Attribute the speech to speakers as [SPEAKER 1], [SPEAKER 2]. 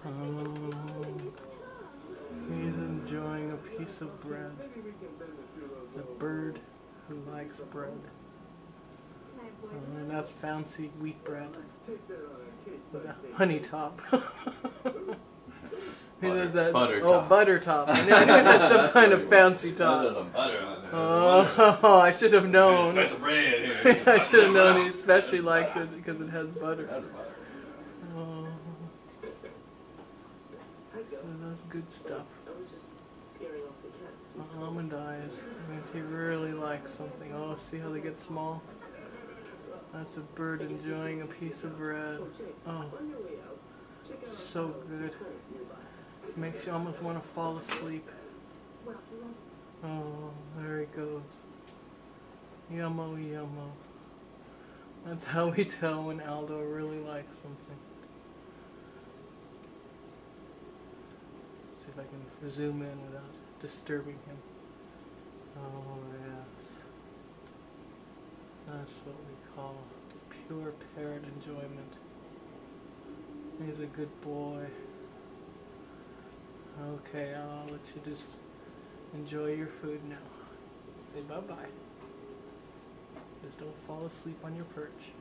[SPEAKER 1] Oh, he's enjoying a piece of bread. The bird who likes bread. And that's fancy wheat bread with a honey top.
[SPEAKER 2] Butter
[SPEAKER 1] top. Butter top. I knew that's some kind of fancy top.
[SPEAKER 2] There's some butter on there.
[SPEAKER 1] Oh, I should have known.
[SPEAKER 2] There's some bread here.
[SPEAKER 1] I should have known he especially likes it because it has butter. Oh. So that's good stuff. Almond eyes. Means he really likes something. Oh, see how they get small? That's a bird enjoying a piece of bread. Oh, so good. Makes you almost want to fall asleep. Oh, there he goes. Yummo, yummo. That's how we tell when Aldo really likes something. See if I can zoom in without disturbing him. Oh, yes. That's what we call pure parrot enjoyment. He's a good boy. Okay, I'll let you just enjoy your food now. Say bye-bye. Just don't fall asleep on your perch.